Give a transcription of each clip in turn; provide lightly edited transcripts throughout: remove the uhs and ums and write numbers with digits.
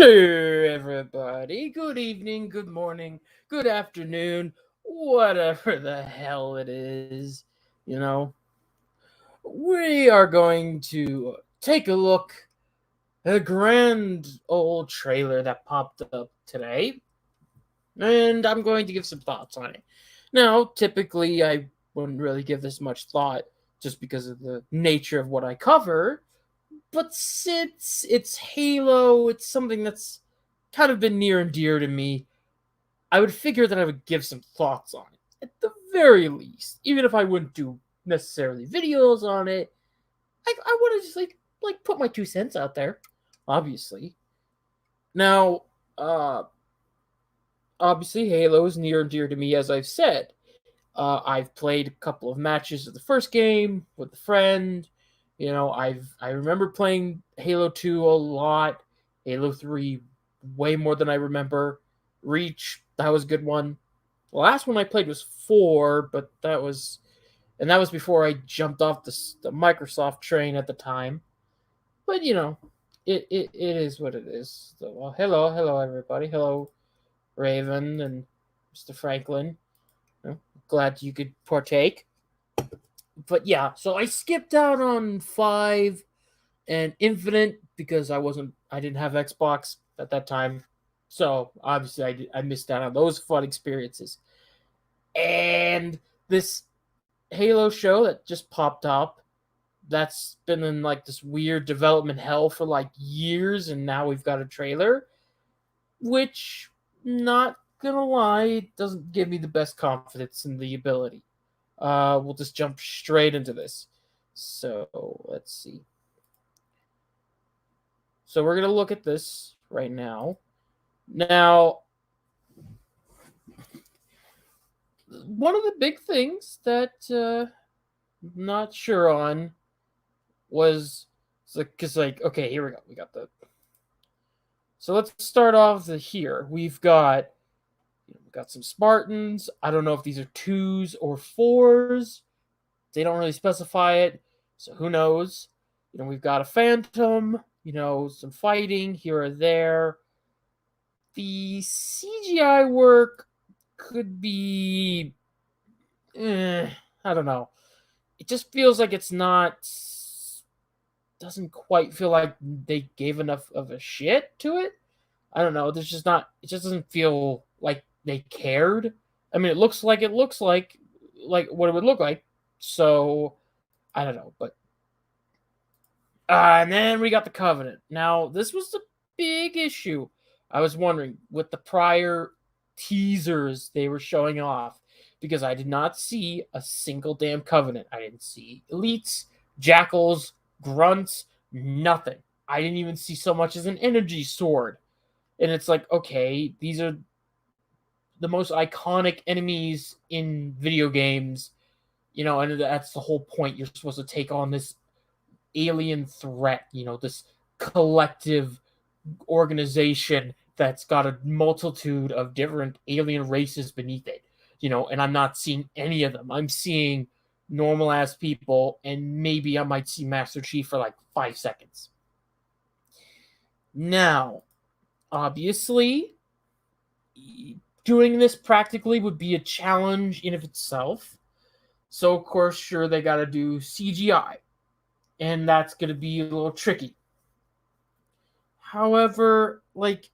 Hello, everybody. Good evening, good morning, good afternoon, whatever the hell it is. You know, we are going to take a look at a grand old trailer that popped up today, and I'm going to give some thoughts on it. Now, typically, I wouldn't really give this much thought just because of the nature of what I cover, but since it's Halo, it's something that's kind of been near and dear to me. I would figure that I would give some thoughts on it, at the very least. Even if I wouldn't do necessarily videos on it, I want to just like put my 2 cents out there, obviously. Now, uh, obviously, Halo is near and dear to me, as I've said. I've played a couple of matches of the first game with a friend. I remember playing Halo 2 a lot, Halo 3 way more than I remember. Reach, that was a good one. The last one I played was 4, but that was before I jumped off the Microsoft train at the time. But it is what it is. So, well, hello everybody. Hello Raven and Mr. Franklin. Glad you could partake. But yeah, so I skipped out on 5 and Infinite because I didn't have Xbox at that time. So obviously I missed out on those fun experiences. And this Halo show that just popped up, that's been in like this weird development hell for like years, and now we've got a trailer, which, not gonna lie, doesn't give me the best confidence in the ability. We'll just jump straight into this. So let's see. So we're gonna look at this right now. Now, one of the big things that I'm not sure on was because okay, here we go. We got the. So let's start off here. We've got some Spartans. I don't know if these are 2s or 4s. They don't really specify it, so who knows? We've got a Phantom. Some fighting here or there. The CGI work could be, I don't know. It just feels like it's not. Doesn't quite feel like they gave enough of a shit to it. I don't know. There's just not. It just doesn't feel like they cared. I mean, it looks like what it would look like. So I don't know, but and then we got the Covenant. Now this was the big issue. I was wondering with the prior teasers they were showing off, because I did not see a single damn Covenant. I didn't see elites, jackals, grunts, nothing. I didn't even see so much as an energy sword. And it's like, okay, these are the most iconic enemies in video games, and that's the whole point. You're supposed to take on this alien threat, this collective organization that's got a multitude of different alien races beneath it, and I'm not seeing any of them. I'm seeing normal ass people, and maybe I might see Master Chief for like 5 seconds. Now, obviously, doing this practically would be a challenge in of itself. So, of course, sure, they got to do CGI. And that's going to be a little tricky. However, it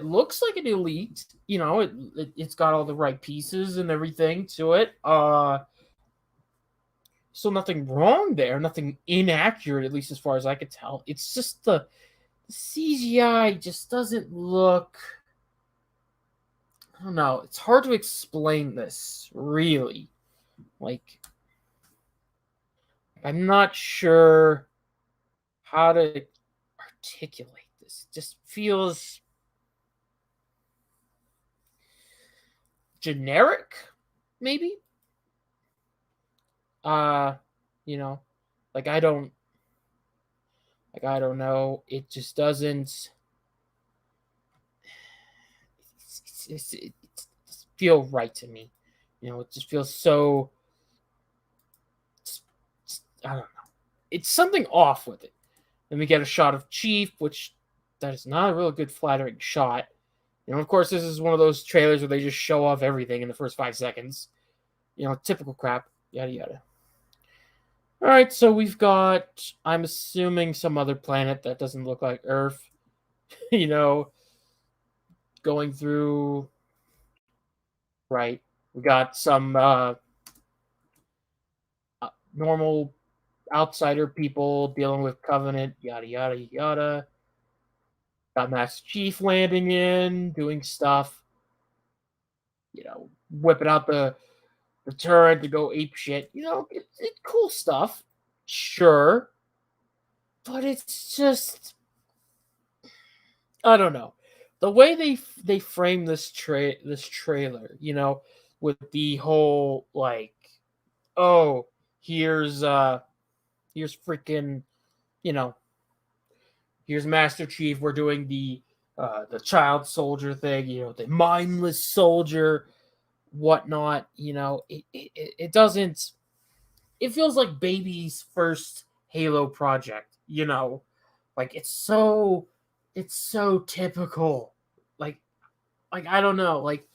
looks like an elite. It's got all the right pieces and everything to it. So nothing wrong there. Nothing inaccurate, at least as far as I could tell. It's just the CGI just doesn't look. I don't know. It's hard to explain this, really. I'm not sure how to articulate this. It just feels generic, maybe. I don't know. It just doesn't. It feel right to me. It just feels so. I don't know. It's something off with it. Then we get a shot of Chief, which that is not a real good flattering shot. Of course, this is one of those trailers where they just show off everything in the first 5 seconds. Typical crap. Yada yada. All right, so we've got, I'm assuming, some other planet that doesn't look like Earth. you know, Going through. Right. We got some normal outsider people dealing with Covenant. Yada yada yada. Got Master Chief landing in, doing stuff. Whipping out the turret to go ape shit. It's cool stuff, sure, but it's just, I don't know, the way they frame this trailer. With the whole like, oh, here's freaking, you know, here's Master Chief. We're doing the child soldier thing. The mindless soldier, whatnot. It doesn't. It feels like baby's first Halo project. Like it's so typical. Like I don't know. Like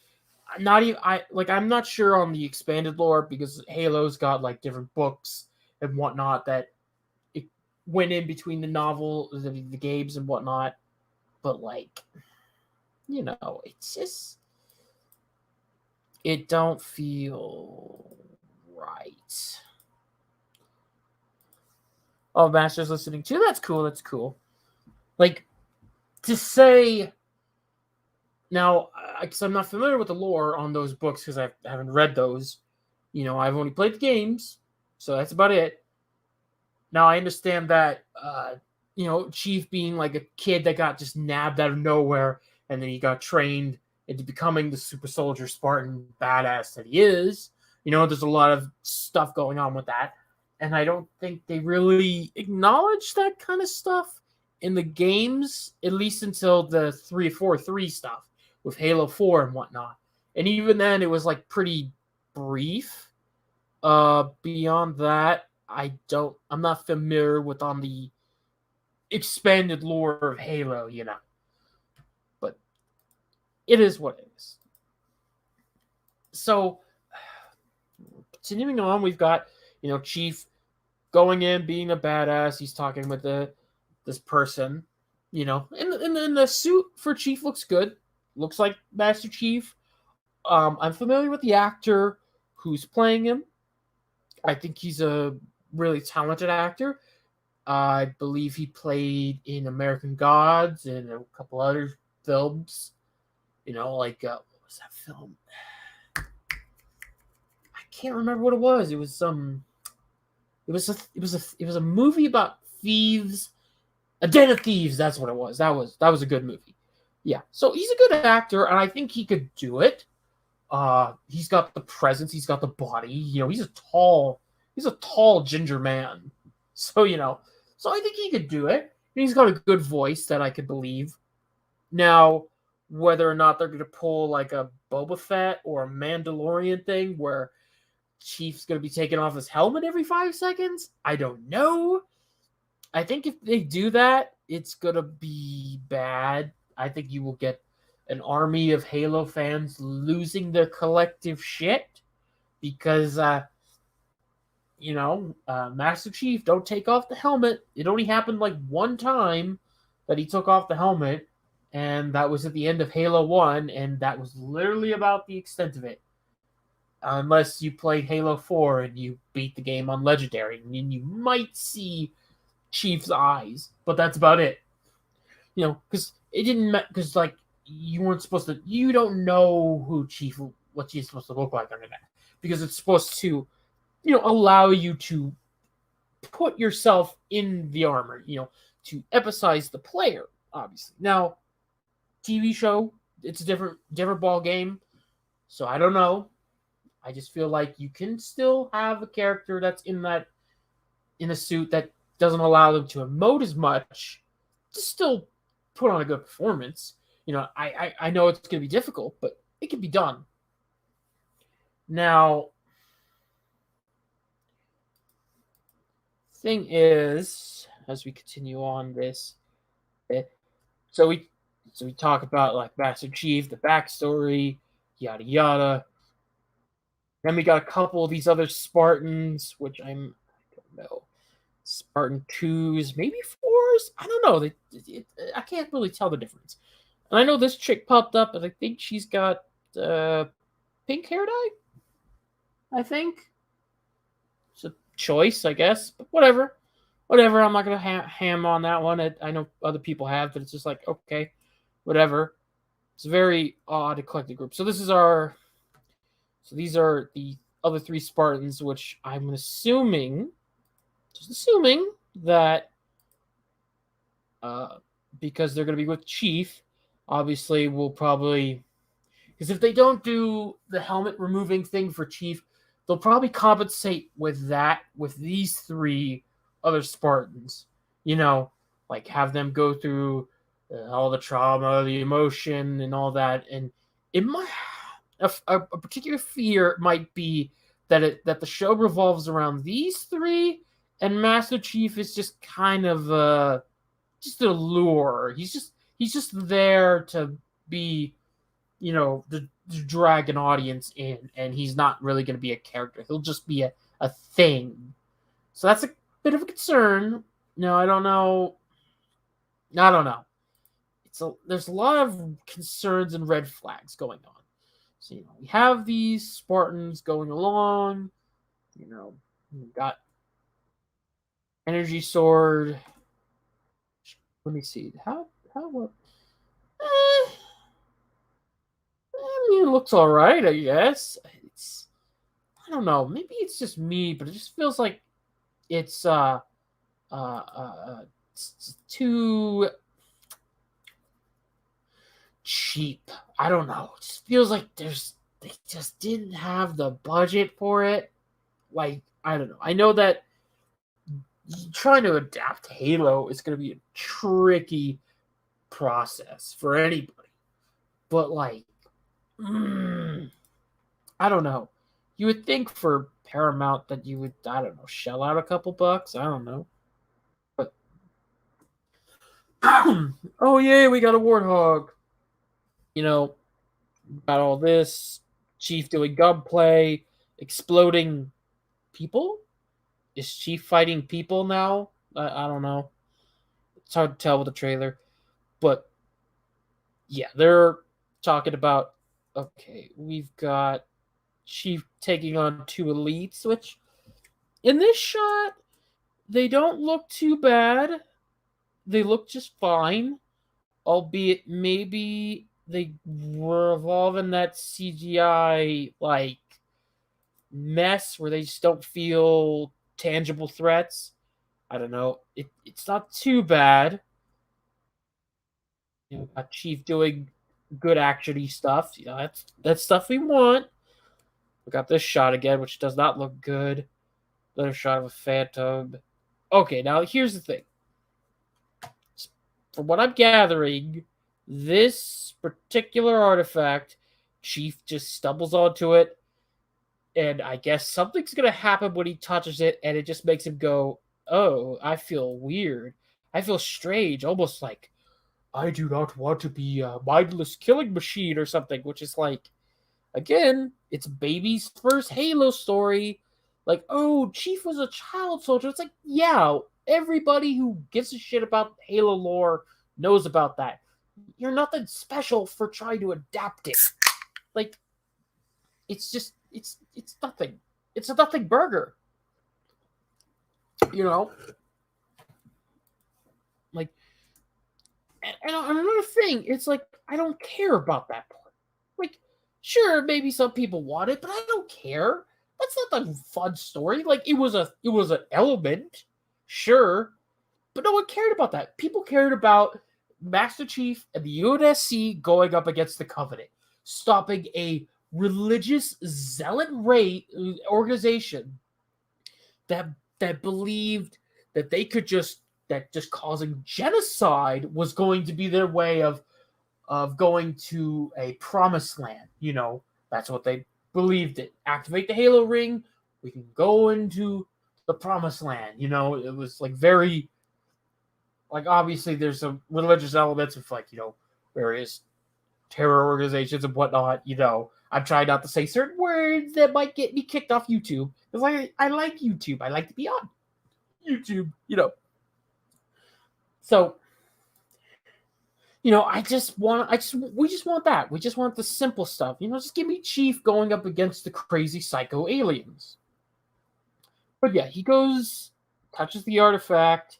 not even I'm not sure on the expanded lore because Halo's got like different books and whatnot that it went in between the novel, the games and whatnot. But like, it's just, it don't feel right. Oh, Master's listening too. That's cool. That's cool. Like, to say now, because I'm not familiar with the lore on those books because I haven't read those. I've only played the games, so that's about it. Now I understand that Chief being like a kid that got just nabbed out of nowhere, and then he got trained into becoming the super soldier Spartan badass that he is. There's a lot of stuff going on with that, and I don't think they really acknowledge that kind of stuff in the games, at least until the 343 stuff with Halo 4 and whatnot. And even then, it was like pretty brief. Beyond that, I'm not familiar with on the expanded lore of Halo, but it is what it is. So, continuing on, we've got, Chief going in, being a badass. He's talking with this person, and the suit for Chief looks good. Looks like Master Chief. I'm familiar with the actor who's playing him. I think he's a really talented actor. I believe he played in American Gods and a couple other films. Like what was that film? I can't remember what it was. It was some. It was a movie about thieves. A Den of Thieves. That's what it was. That was a good movie. Yeah. So he's a good actor, and I think he could do it. He's got the presence. He's got the body. He's a tall ginger man. So so I think he could do it. And he's got a good voice that I could believe. Now, whether or not they're going to pull like a Boba Fett or a Mandalorian thing where Chief's going to be taking off his helmet every 5 seconds, I don't know. I think if they do that, it's going to be bad. I think you will get an army of Halo fans losing their collective shit because, Master Chief, don't take off the helmet. It only happened like one time that he took off the helmet, and that was at the end of Halo 1, and that was literally about the extent of it. Unless you played Halo 4 and you beat the game on Legendary, and then you might see Chief's eyes, but that's about it. Because it didn't, because like you weren't supposed to, you don't know what Chief's supposed to look like under that, because it's supposed to, allow you to put yourself in the armor, to emphasize the player, obviously. Now, TV show, it's a different ball game, so I don't know. I just feel like you can still have a character that's in a suit that doesn't allow them to emote as much, to still put on a good performance. I know it's going to be difficult, but it can be done. Now, thing is, as we continue on this, So we talk about like Master Chief, the backstory, yada yada. Then we got a couple of these other Spartans, which I don't know, Spartan twos, maybe fours. I don't know. I can't really tell the difference. And I know this chick popped up, and I think she's got pink hair dye. I think it's a choice, I guess, but whatever. Whatever. I'm not gonna ham on that one. I know other people have, but it's just like okay, whatever. It's a very odd eclectic group. So this is our. So these are the other three Spartans, which I'm assuming, just assuming that because they're going to be with Chief, obviously we'll probably, because if they don't do the helmet removing thing for Chief, they'll probably compensate with that with these three other Spartans. You know, like have them go through all the trauma, the emotion, and all that, and it might a particular fear might be that the show revolves around these three, and Master Chief is just kind of just a lure. He's just there to be, to drag an audience in, and he's not really going to be a character. He'll just be a thing. So that's a bit of a concern. No, I don't know. I don't know. There's a lot of concerns and red flags going on. So we have these Spartans going along. We got energy sword. Let me see. How what? I mean, it looks all right, I guess. I don't know. Maybe it's just me, but it just feels like it's it's too cheap. I don't know. It just feels like they just didn't have the budget for it. Like, I don't know. I know that trying to adapt Halo is going to be a tricky process for anybody. But like, I don't know. You would think for Paramount that you would, I don't know, shell out a couple bucks. I don't know. But oh yeah, we got a warthog. Got all this. Chief doing gunplay, exploding people. Is Chief fighting people now? I don't know. It's hard to tell with the trailer, but yeah, they're talking about. Okay, we've got Chief taking on two elites, which in this shot they don't look too bad. They look just fine, albeit maybe they revolve in that CGI like mess where they just don't feel tangible threats. I don't know. It's not too bad. Got Chief doing good actiony stuff. That's stuff we want. We got this shot again, which does not look good. Another shot of a phantom. Okay, now here's the thing. From what I'm gathering, this particular artifact, Chief just stumbles onto it, and I guess something's gonna happen when he touches it, and it just makes him go, "Oh, I feel weird. I feel strange, almost like I do not want to be a mindless killing machine or something," which is like, again, it's baby's first Halo story. Like, oh, Chief was a child soldier. It's like, yeah, everybody who gives a shit about Halo lore knows about that. You're nothing special for trying to adapt it. Like, it's just, it's nothing. It's a nothing burger. You know? Like, and another thing, it's like, I don't care about that part. Like, sure, maybe some people want it, but I don't care. That's not the fun story. Like, it was an element, sure, but no one cared about that. People cared about Master Chief and the UNSC going up against the Covenant, stopping a religious zealot organization that believed that they could just causing genocide was going to be their way of going to a promised land. That's what they believed it. Activate the Halo ring, we can go into the promised land. It was like very like obviously there's some religious elements of like various terror organizations and whatnot. I'm trying not to say certain words that might get me kicked off YouTube because I like YouTube. I like to be on YouTube. So we just want that. We just want the simple stuff. Just give me Chief going up against the crazy psycho aliens. But yeah, he goes, touches the artifact,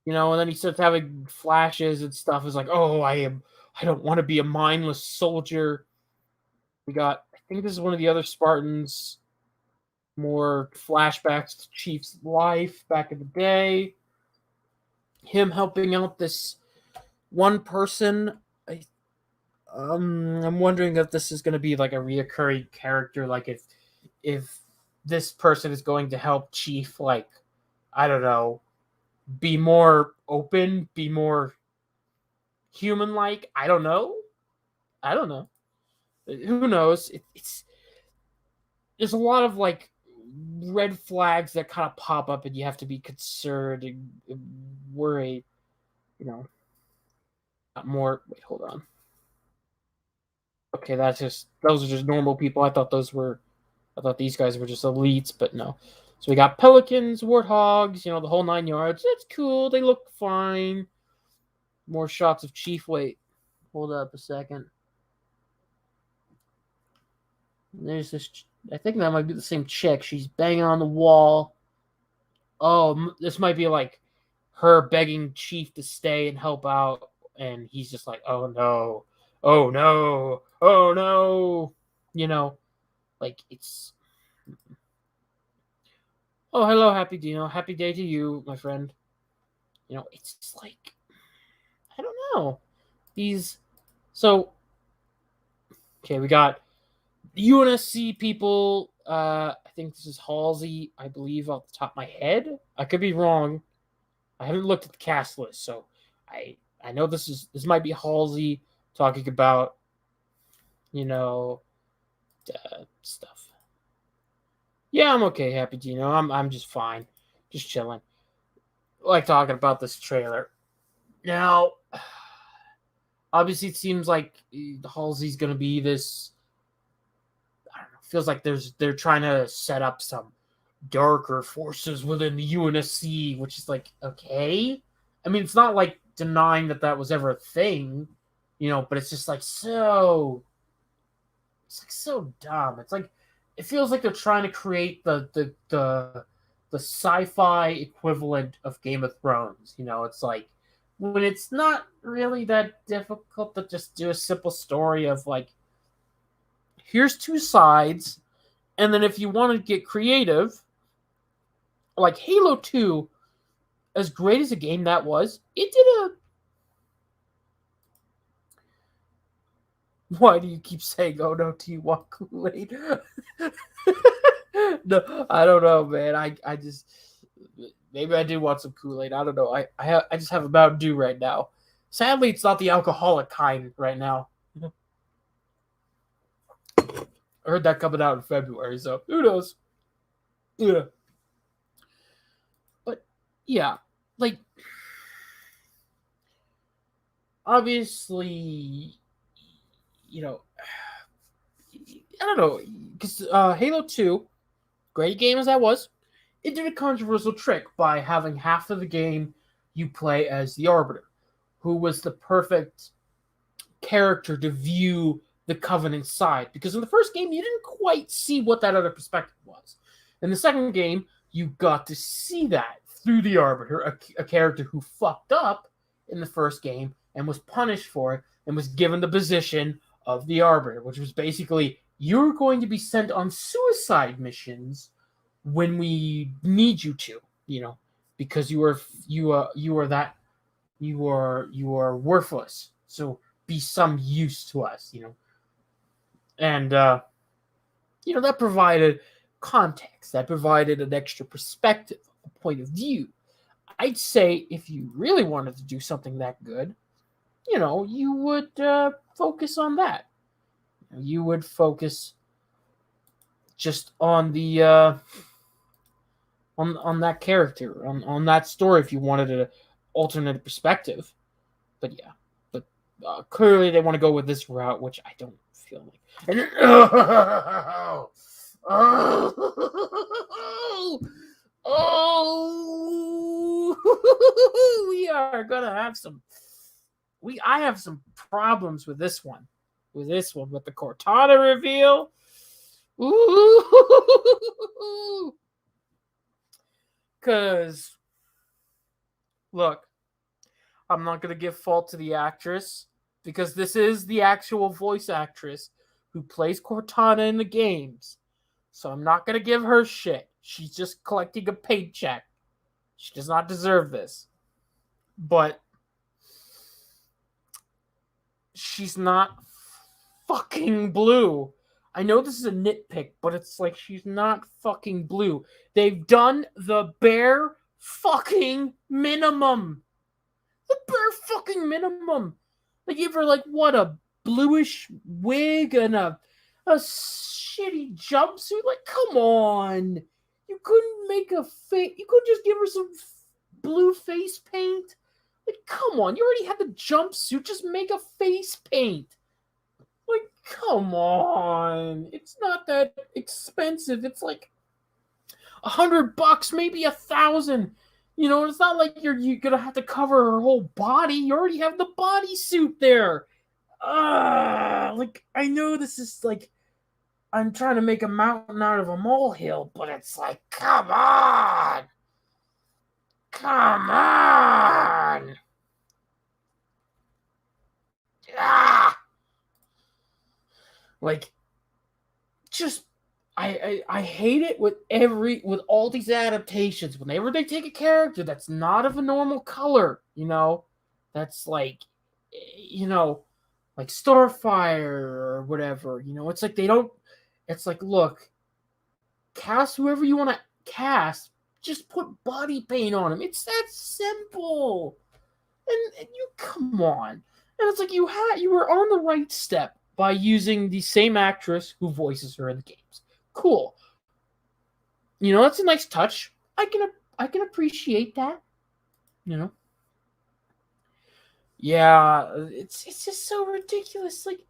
and then he starts having flashes and stuff. It's like, oh, I don't want to be a mindless soldier. I think this is one of the other Spartans, more flashbacks to Chief's life back in the day. Him helping out this one person. I'm wondering if this is going to be like a reoccurring character, like if this person is going to help Chief, like, I don't know, be more open, be more human-like. I don't know. Who knows? There's a lot of like red flags that kind of pop up, and you have to be concerned and worried. More. Wait, hold on. Okay, those are just normal people. I thought these guys were just elites, but no. So we got pelicans, warthogs, the whole 9 yards. That's cool. They look fine. More shots of Chief. Wait, hold up a second. There's this. I think that might be the same chick. She's banging on the wall. Oh, this might be like her begging Chief to stay and help out, and he's just like, oh no, oh no, oh no. Like it's. Oh, hello, Happy Dino. Happy day to you, my friend. It's like, I don't know. Okay, we got UNSC people. I think this is Halsey, I believe, off the top of my head. I could be wrong. I haven't looked at the cast list, so I know this might be Halsey talking about, stuff. Yeah, I'm okay, Happy Dino. I'm just fine, just chilling. I like talking about this trailer. Now, obviously, it seems like Halsey's going to be this. I don't know. Feels like they're trying to set up some darker forces within the UNSC, which is like, okay. I mean, it's not like denying that was ever a thing, but it's just like so. It's like so dumb. It's like it feels like they're trying to create the sci-fi equivalent of Game of Thrones. It's like when it's not really that difficult to just do a simple story of like, here's two sides, and then if you want to get creative, like Halo 2, as great as a game that was, it did a. Why do you keep saying, "Oh no, do you want Kool-Aid?" No, I don't know, man. I just maybe I do want some Kool-Aid. I don't know. I just have a Mountain Dew right now. Sadly, it's not the alcoholic kind right now. I heard that coming out in February, so who knows? Yeah. But yeah, like obviously, I don't know, because Halo 2, great game as that was, it did a controversial trick by having half of the game you play as the Arbiter, who was the perfect character to view the Covenant side. Because in the first game, you didn't quite see what that other perspective was. In the second game, you got to see that through the Arbiter, a character who fucked up in the first game and was punished for it and was given the position of the Arbiter, which was basically, you're going to be sent on suicide missions when we need you to, because you are worthless. So be some use to us, and that provided context, that provided an extra perspective, a point of view. I'd say if you really wanted to do something that good, you would focus on that. You would focus just on the on that character, on that story if you wanted to alternate perspective. But yeah, but clearly they want to go with this route, which I don't feel like. And then, we are gonna have some. I have some problems with this one. With the Cortana reveal. Ooh, because look, I'm not gonna give fault to the actress because this is the actual voice actress who plays Cortana in the games. So I'm not gonna give her shit. She's just collecting a paycheck. She does not deserve this. But she's not fucking blue. I know this is a nitpick, but it's like she's not fucking blue. They've done the bare fucking minimum. The bare fucking minimum. They gave her like what, a bluish wig and a shitty jumpsuit. Like, come on. You couldn't make a face. You could just give her some blue face paint. Like, come on. You already had the jumpsuit. Just make a face paint. Like, come on. It's not that expensive. It's like $100, maybe $1,000. You know, it's not like you're gonna have to cover her whole body. You already have the bodysuit there. Like, I know this is like I'm trying to make a mountain out of a molehill, but it's like, come on. Come on. Ah! Like, just I hate it with all these adaptations. Whenever they take a character that's not of a normal color, that's like, like Starfire or whatever, it's like they don't. It's like, look, cast whoever you want to cast. Just put body paint on him. It's that simple. And you come on. And it's like you were on the right step by using the same actress who voices her in the games. Cool. That's a nice touch. I can appreciate that. Yeah, it's just so ridiculous. Like,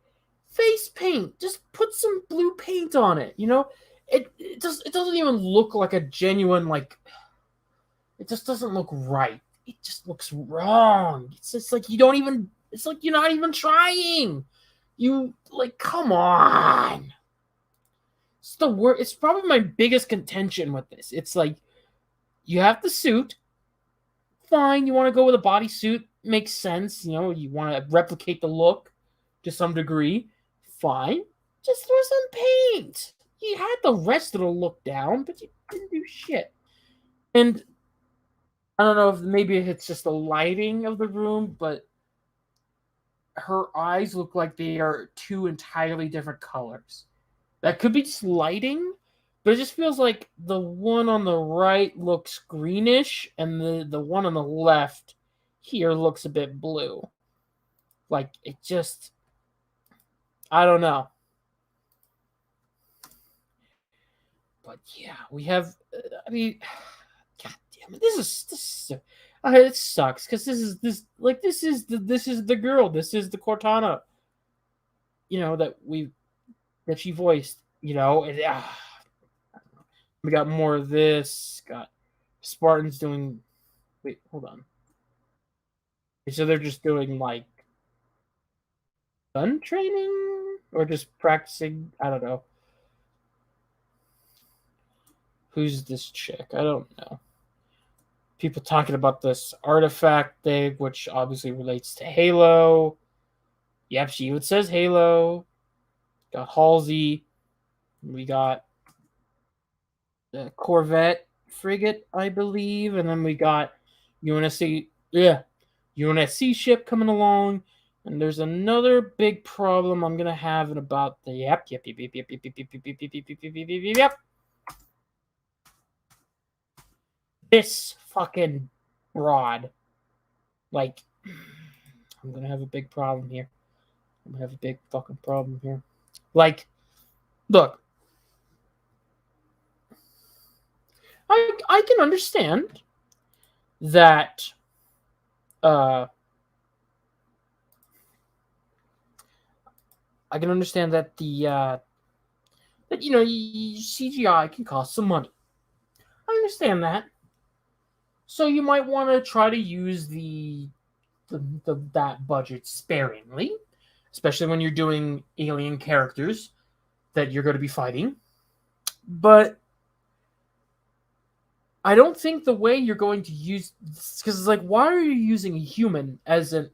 face paint. Just put some blue paint on it. It doesn't even look like a genuine, like, it just doesn't look right. It just looks wrong. It's just like it's like you're not even trying. You, like, come on. It's the word. It's probably my biggest contention with this. It's like, you have the suit. Fine, you want to go with a bodysuit. Makes sense. You want to replicate the look to some degree. Fine. Just throw some paint. You had the rest of the look down, but you didn't do shit. And I don't know if maybe it's just the lighting of the room, but her eyes look like they are two entirely different colors. That could be just lighting, but it just feels like the one on the right looks greenish, and the one on the left here looks a bit blue. Like, it just, I don't know. But yeah, we have. I mean, God damn it! This is. It sucks because this is the girl. This is the Cortana. That she voiced. And, we got more of this. Got Spartans doing. Wait, hold on. So they're just doing like gun training or just practicing. I don't know. Who's this chick? I don't know. People talking about this artifact thing, which obviously relates to Halo. Yep, she even says Halo. Got Halsey. We got the Corvette frigate, I believe, and then we got UNSC. Yeah, UNSC ship coming along. And there's another big problem I'm gonna have in about the yep. This fucking broad. Like, I'm gonna have a big problem here. I'm gonna have a big fucking problem here. Like, look, I can understand that uh, I can understand that that CGI can cost some money. I understand that. So you might want to try to use that budget sparingly, especially when you're doing alien characters that you're going to be fighting. But I don't think the way you're going to use, because it's like, why are you using a human as an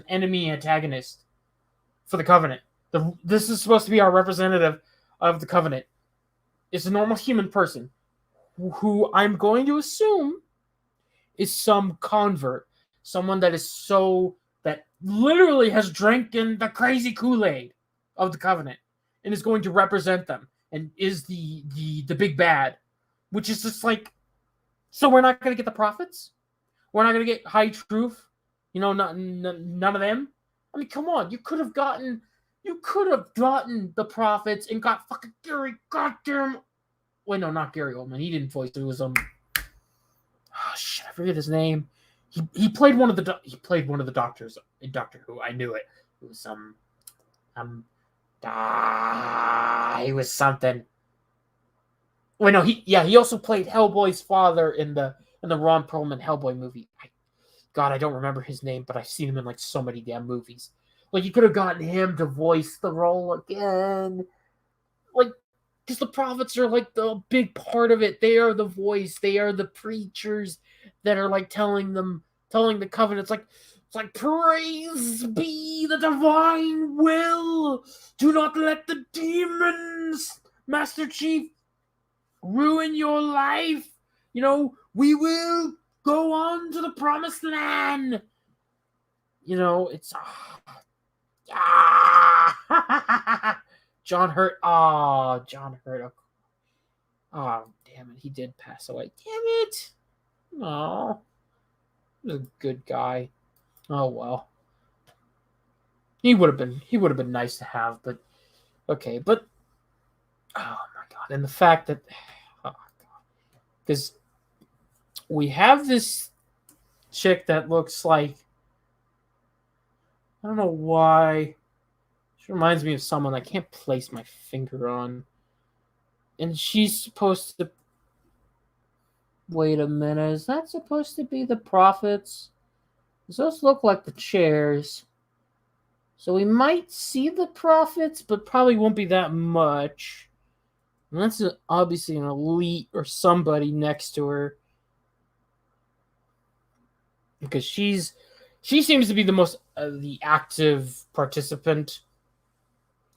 enemy antagonist for the Covenant? This is supposed to be our representative of the Covenant. It's a normal human person who I'm going to assume is some convert, someone that is that literally has drank in the crazy Kool-Aid of the Covenant and is going to represent them and is the big bad, which is just like, so we're not going to get the prophets. We're not going to get High Truth. None of them. I mean, come on. You could have gotten the prophets and got fucking Gary goddamn. Wait, no, not Gary Oldman. He didn't voice it. It was oh shit, I forget his name. He played one of the doctors in Doctor Who. I knew it. It was he was something. Wait, no, he also played Hellboy's father in the Ron Perlman Hellboy movie. God, I don't remember his name, but I've seen him in like so many damn movies. Like, you could have gotten him to voice the role again. Like, because the prophets are like the big part of it. They are the voice. They are the preachers that are like telling the covenant. It's like praise be the divine will. Do not let the demons, Master Chief, ruin your life. We will go on to the promised land. It's John Hurt. Oh, John Hurt. Oh, damn it. He did pass away. Damn it. Oh, he was a good guy. Oh, well. He would have been nice to have, but okay. But, oh my God. And the fact that, oh God. Because we have this chick that looks like, I don't know why. She reminds me of someone I can't place my finger on. And she's supposed to. Wait a minute. Is that supposed to be the prophets? Those look like the chairs. So we might see the prophets, but probably won't be that much. And that's obviously an elite or somebody next to her. Because she seems to be the most the active participant.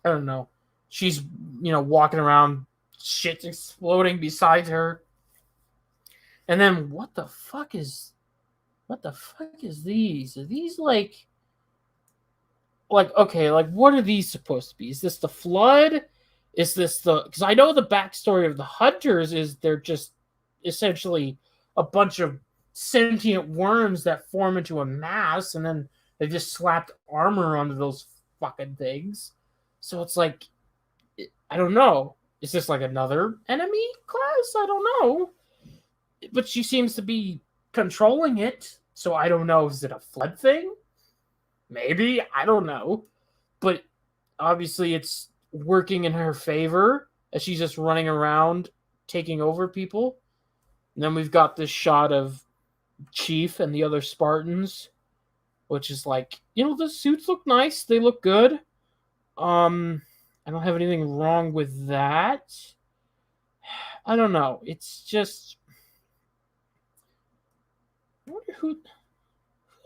I don't know. She's walking around, shit's exploding beside her. And then what the fuck is these? Are these like okay, like what are these supposed to be? Is this the flood? Is this because I know the backstory of the hunters is they're just essentially a bunch of sentient worms that form into a mass, and then they just slapped armor onto those fucking things. So it's like, I don't know. Is this like another enemy class? I don't know. But she seems to be controlling it. So I don't know. Is it a flood thing? Maybe. I don't know. But obviously it's working in her favor as she's just running around taking over people. And then we've got this shot of Chief and the other Spartans, which is like, the suits look nice. They look good. I don't have anything wrong with that. I don't know. It's just, I wonder who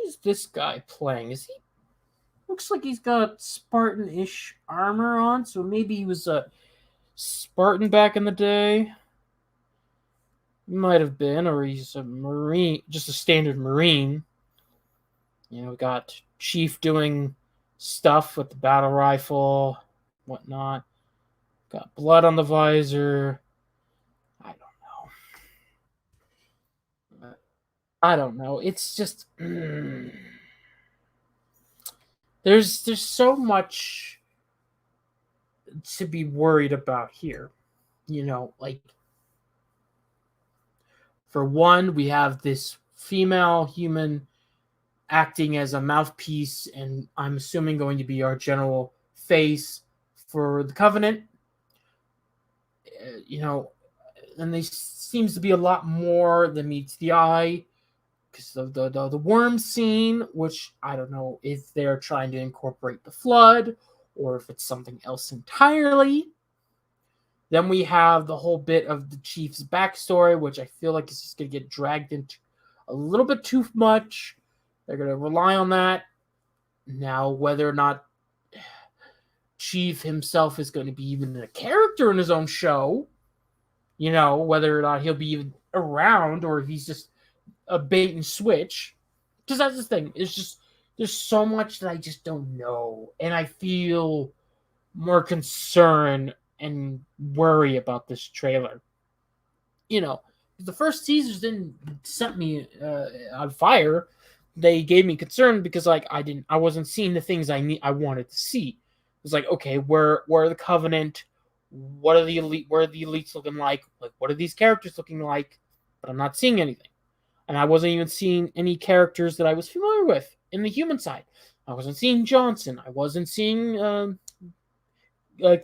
is this guy playing? Is he? Looks like he's got Spartan-ish armor on, so maybe he was a Spartan back in the day. Might have been, or he's a Marine, just a standard Marine. We got Chief doing stuff with the battle rifle, whatnot. Got blood on the visor. I don't know. It's just there's so much to be worried about here. Like, for one, we have this female human acting as a mouthpiece, and I'm assuming going to be our general face for the Covenant. You know, and there seems to be a lot more than meets the eye because of the worm scene, which I don't know if they're trying to incorporate the flood or if it's something else entirely. Then we have the whole bit of the Chief's backstory, which I feel like is just going to get dragged into a little bit too much. They're going to rely on that. Now, whether or not Chief himself is going to be even a character in his own show, whether or not he'll be even around or if he's just a bait and switch. Because that's the thing. It's just, there's so much that I just don't know. And I feel more concern and worry about this trailer. The first teasers didn't set me on fire. They gave me concern because I wasn't seeing the things I wanted to see. It was like, okay, where are the Covenant? What are the elite? Where are the elites looking like? Like, what are these characters looking like? But I'm not seeing anything, and I wasn't even seeing any characters that I was familiar with in the human side. I wasn't seeing Johnson. I wasn't seeing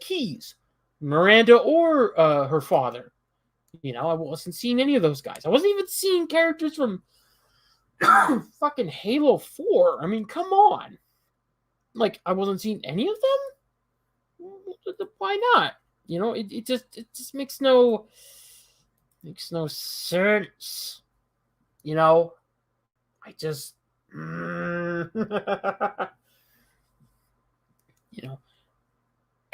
Keys, Miranda, or her father. I wasn't seeing any of those guys. I wasn't even seeing characters from fucking Halo 4. I mean, come on. Like, I wasn't seeing any of them? Why not? It just makes no sense. I just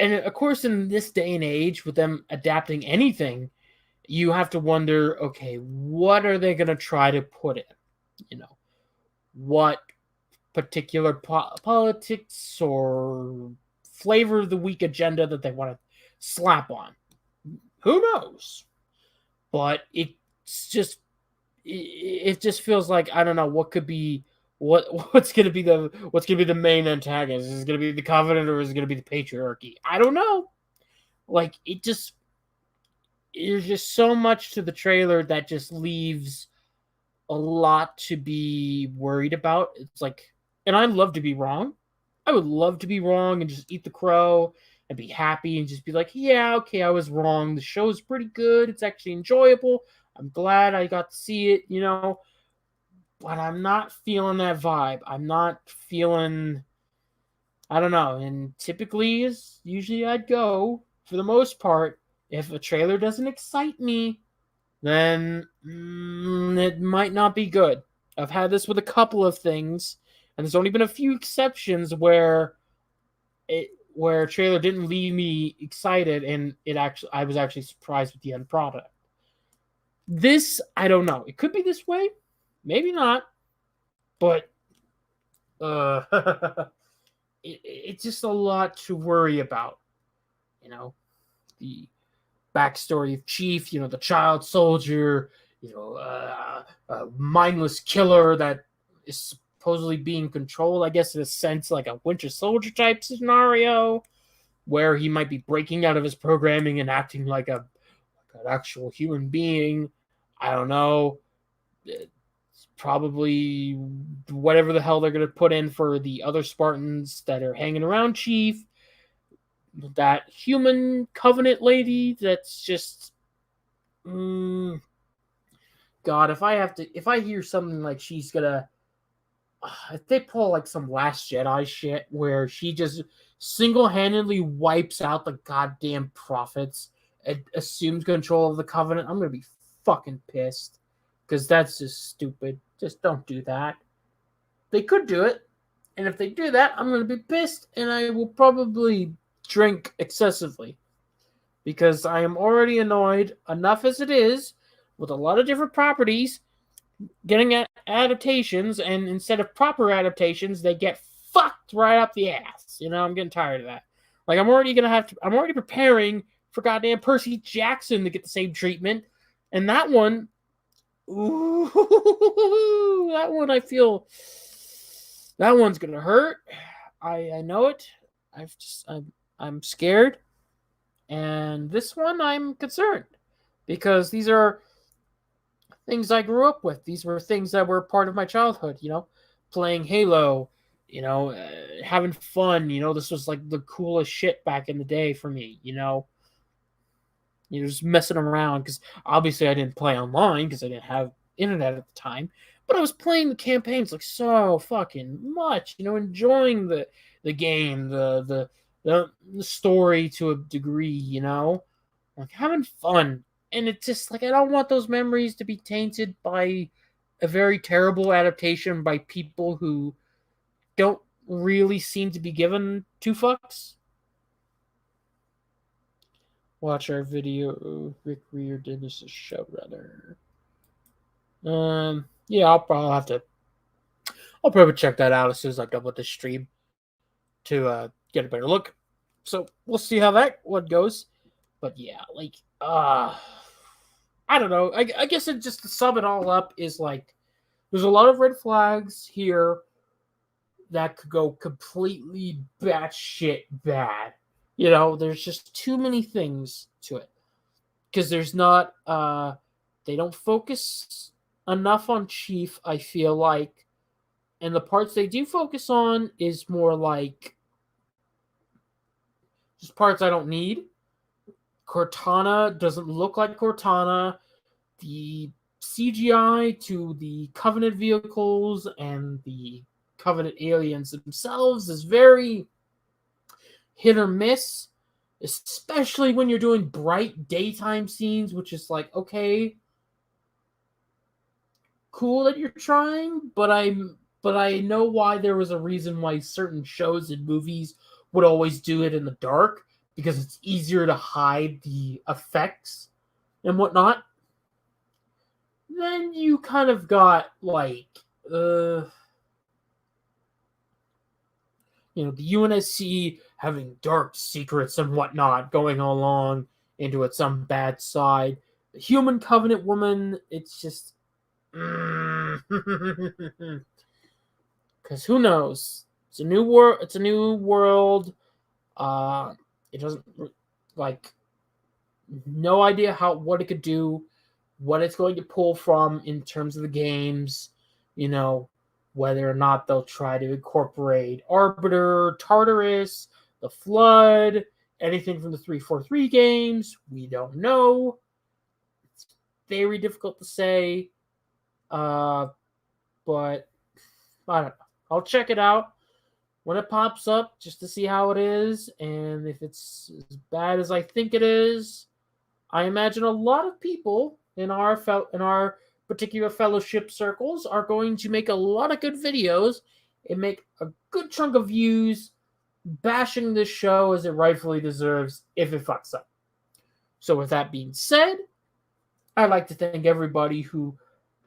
and of course in this day and age with them adapting anything, you have to wonder, okay, what are they going to try to put in? What particular politics or flavor of the week agenda that they want to slap on? Who knows? But it just feels like, I don't know what could be what's going to be the main antagonist. Is it going to be the Covenant or is it going to be the Patriarchy? I don't know. Like, there's just so much to the trailer that just leaves a lot to be worried about. It's like, and I'd love to be wrong. I would love to be wrong and just eat the crow and be happy and just be like, yeah, okay, I was wrong. The show's pretty good. It's actually enjoyable. I'm glad I got to see it, but I'm not feeling that vibe. I'm not feeling, I don't know. And typically, usually I'd go, for the most part, if a trailer doesn't excite me, then it might not be good. I've had this with a couple of things, and there's only been a few exceptions where a trailer didn't leave me excited, and I was actually surprised with the end product. This, I don't know. It could be this way, maybe not, but it's just a lot to worry about. The backstory of Chief, the child soldier, a mindless killer that is supposedly being controlled, I guess, in a sense, like a Winter Soldier type scenario, where he might be breaking out of his programming and acting like an actual human being. I don't know. It's probably whatever the hell they're going to put in for the other Spartans that are hanging around Chief. That human Covenant lady that's just God, if I hear something like she's gonna if they pull like some Last Jedi shit where she just single-handedly wipes out the goddamn prophets and assumes control of the Covenant, I'm gonna be fucking pissed, because that's just stupid. Just don't do that. They could do it, and if they do that, I'm gonna be pissed, and I will probably drink excessively, because I am already annoyed enough as it is with a lot of different properties getting adaptations, and instead of proper adaptations, they get fucked right up the ass. I'm getting tired of that. Like, I'm already preparing for goddamn Percy Jackson to get the same treatment, and that one, I feel that one's gonna hurt. I know it. I'm scared. And this one, I'm concerned, because these are things I grew up with. These were things that were part of my childhood, playing Halo, having fun. This was like the coolest shit back in the day for me. You're just messing around because obviously I didn't play online because I didn't have internet at the time. But I was playing the campaigns like so fucking much, enjoying the game, the story to a degree, like having fun. And it's just like I don't want those memories to be tainted by a very terrible adaptation by people who don't really seem to be given two fucks. Watch our video, Rick Riordan is a showrunner. Yeah, I'll probably check that out as soon as I done with the stream to get a better look. So we'll see how that one goes. But yeah, like, I don't know. I guess it just to sum it all up is like, there's a lot of red flags here that could go completely batshit bad. There's just too many things to it because there's not they don't focus enough on Chief, I feel like, and the parts they do focus on is more like just parts I don't need. Cortana doesn't look like Cortana. The CGI to the Covenant vehicles and the Covenant aliens themselves is very hit or miss, especially when you're doing bright daytime scenes, which is like, okay, cool that you're trying, but I know why there was a reason why certain shows and movies would always do it in the dark, because it's easier to hide the effects and whatnot. Then you kind of got like the UNSC having dark secrets and whatnot going along into its some bad side. The Human Covenant woman, it's just because who knows? It's a new world. It's a new world. It doesn't like no idea what it could do, what it's going to pull from in terms of the games. Whether or not they'll try to incorporate Arbiter, Tartarus, the Flood, anything from the 343 games. We don't know. It's very difficult to say. But I don't know. I'll check it out when it pops up just to see how it is. And if it's as bad as I think it is, I imagine a lot of people in our particular fellowship circles are going to make a lot of good videos and make a good chunk of views bashing this show as it rightfully deserves if it fucks up. So with that being said, I'd like to thank everybody who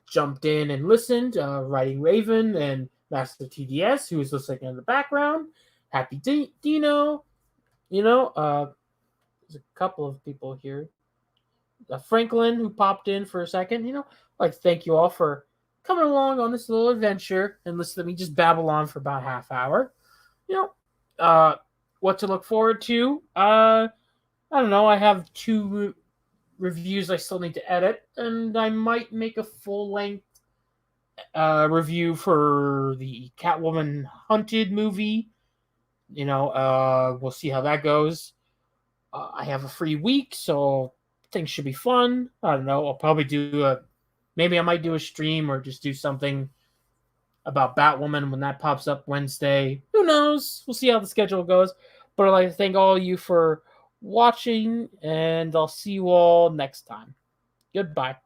jumped in and listened, Writing Raven and Master TDS, who is listening in the background, Happy Dino, there's a couple of people here. Franklin, who popped in for a second, I'd like to thank you all for coming along on this little adventure and listen to me just babble on for about a half hour. What to look forward to? I don't know. I have 2 reviews I still need to edit, and I might make a full-length review for the Catwoman Hunted movie. We'll see how that goes. I have a free week, so things should be fun. I don't know. I'll probably maybe I might do a stream or just do something about Batwoman when that pops up Wednesday. Who knows? We'll see how the schedule goes. But I'd like to thank all of you for watching, and I'll see you all next time. Goodbye.